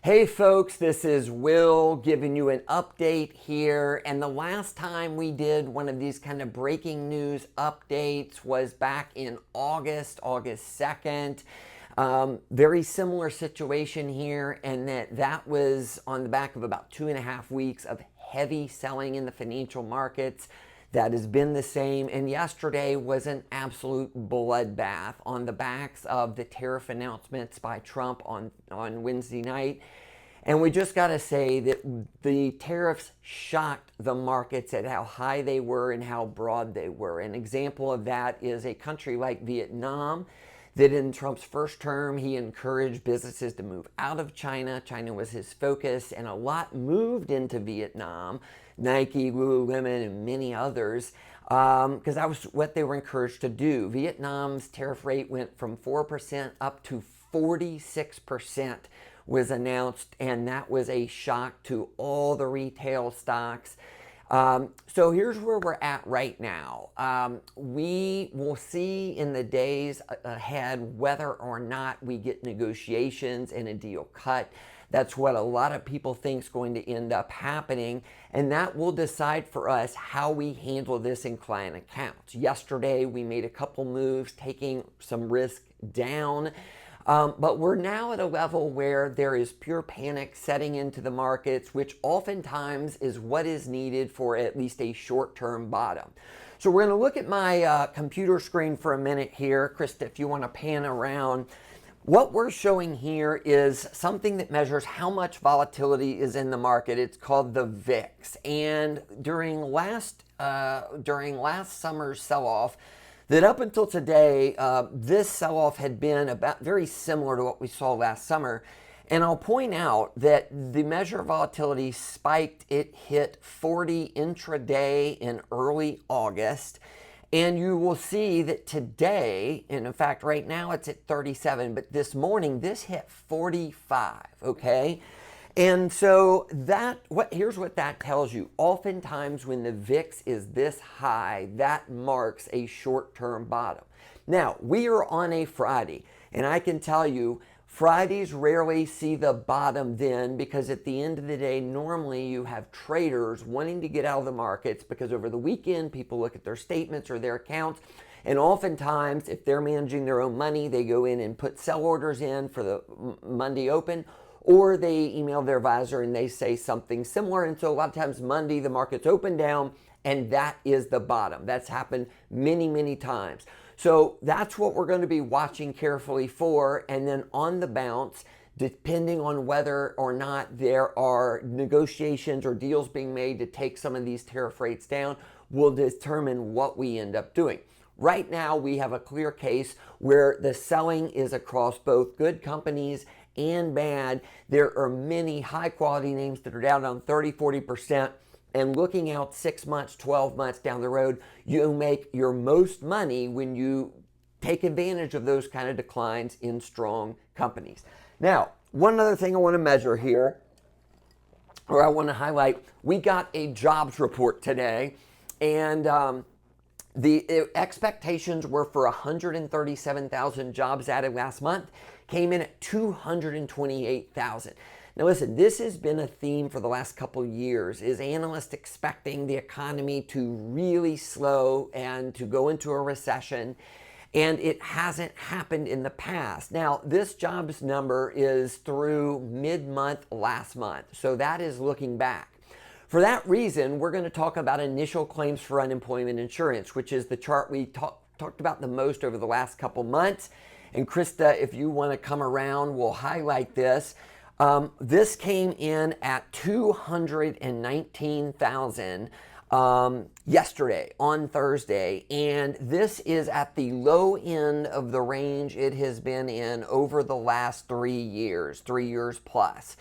Hey folks, this is Will giving you an update here. And the last time we did one of these kind of breaking news updates was back in August 2nd. Very similar situation here, and that was on the back of about 2.5 weeks of heavy selling in the financial markets. That has been the same, and yesterday was an absolute bloodbath on the backs of the tariff announcements by Trump on Wednesday night. And we just got to say that the tariffs shocked the markets at how high they were and how broad they were. An example of that is a country like Vietnam, that in Trump's first term, he encouraged businesses to move out of China. China was his focus, and a lot moved into Vietnam. Nike, Lululemon, and many others, because that was what they were encouraged to do. Vietnam's tariff rate went from 4% up to 46% was announced, and that was a shock to all the retail stocks. So here's where we're at right now. We will see in the days ahead whether or not we get negotiations and a deal cut. That's what a lot of people think is going to end up happening, and that will decide for us how we handle this in client accounts. Yesterday, we made a couple moves, taking some risk down, but we're now at a level where there is pure panic setting into the markets, which oftentimes is what is needed for at least a short-term bottom. So we're going to look at my computer screen for a minute here. Krista, if you want to pan around. What we're showing here is something that measures how much volatility is in the market. It's called the VIX. And during last summer's sell-off, that up until today, this sell-off had been about very similar to what we saw last summer. And I'll point out that the measure of volatility spiked. It hit 40 intraday in early August. And you will see that today, and in fact, right now it's at 37, but this morning this hit 45, okay? And so here's what that tells you. Oftentimes when the VIX is this high, that marks a short-term bottom. Now, we are on a Friday, and I can tell you, Fridays rarely see the bottom then, because at the end of the day, normally you have traders wanting to get out of the markets because over the weekend, people look at their statements or their accounts, and oftentimes, if they're managing their own money, they go in and put sell orders in for the Monday open, or they email their advisor and they say something similar. And so a lot of times Monday, the market's open down, and that is the bottom. That's happened many, many times. So that's what we're going to be watching carefully for. And then on the bounce, depending on whether or not there are negotiations or deals being made to take some of these tariff rates down, will determine what we end up doing. Right now, we have a clear case where the selling is across both good companies and bad. There are many high quality names that are down on 30, 40%. And looking out 6 months, 12 months down the road, you make your most money when you take advantage of those kind of declines in strong companies. Now, one other thing I want to measure here, or I want to highlight, we got a jobs report today, and the expectations were for 137,000 jobs added last month, came in at 228,000. Now listen, this has been a theme for the last couple of years, is analysts expecting the economy to really slow and to go into a recession, and it hasn't happened in the past. Now, this jobs number is through mid-month last month, so that is looking back. For that reason, we're going to talk about initial claims for unemployment insurance, which is the chart we talked about the most over the last couple months. And Krista, if you want to come around, we'll highlight this. This came in at 219,000 yesterday on Thursday, and this is at the low end of the range it has been in over the last 3 years plus.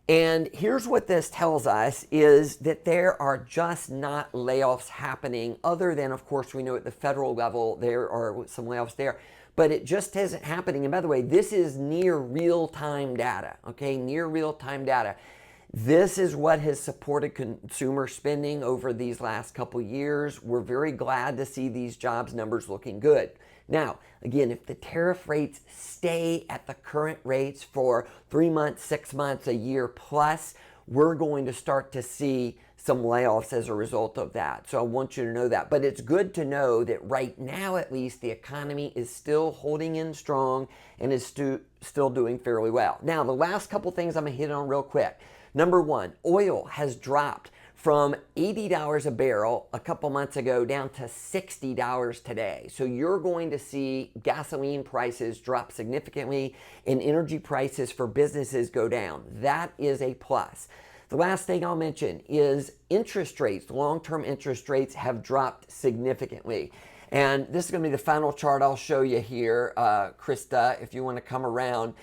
And here's what this tells us is that there are just not layoffs happening, other than, of course, we know at the federal level there are some layoffs there. But it just isn't happening. And by the way, this is near real-time data, okay? Near real-time data. This is what has supported consumer spending over these last couple years. We're very glad to see these jobs numbers looking good. Now, again, if the tariff rates stay at the current rates for 3 months, 6 months, a year plus, we're going to start to see some layoffs as a result of that. So I want you to know that. But it's good to know that right now, at least, the economy is still holding in strong and is still doing fairly well. Now, the last couple things I'm going to hit on real quick. Number one, oil has dropped from $80 a barrel a couple months ago down to $60 today. So you're going to see gasoline prices drop significantly and energy prices for businesses go down. That is a plus. The last thing I'll mention is interest rates. Long-term interest rates have dropped significantly. And this is going to be the final chart I'll show you here, Krista, if you want to come around.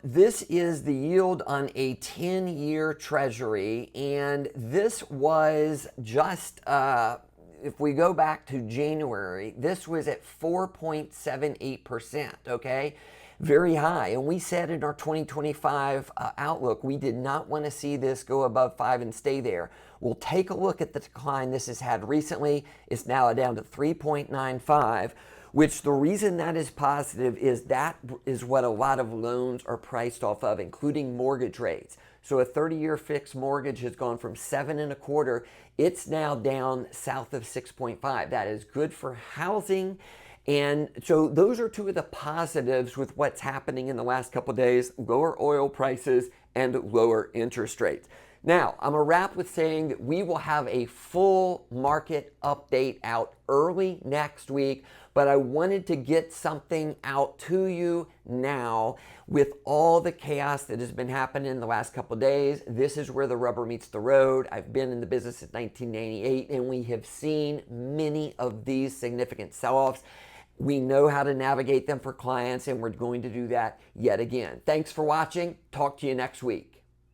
This is the yield on a 10-year treasury, and this was just, if we go back to January, this was at 4.78%, okay? Very high. And we said in our 2025 outlook, we did not want to see this go above 5 and stay there. We'll take a look at the decline this has had recently. It's now down to 3.95, which the reason that is positive is that is what a lot of loans are priced off of, including mortgage rates. So a 30-year fixed mortgage has gone from 7.25. It's now down south of 6.5. That is good for housing. And so those are two of the positives with what's happening in the last couple of days: lower oil prices and lower interest rates. Now, I'm going to wrap with saying that we will have a full market update out early next week, but I wanted to get something out to you now with all the chaos that has been happening in the last couple of days. This is where the rubber meets the road. I've been in the business since 1998, and we have seen many of these significant sell-offs. We know how to navigate them for clients, and we're going to do that yet again. Thanks for watching. Talk to you next week.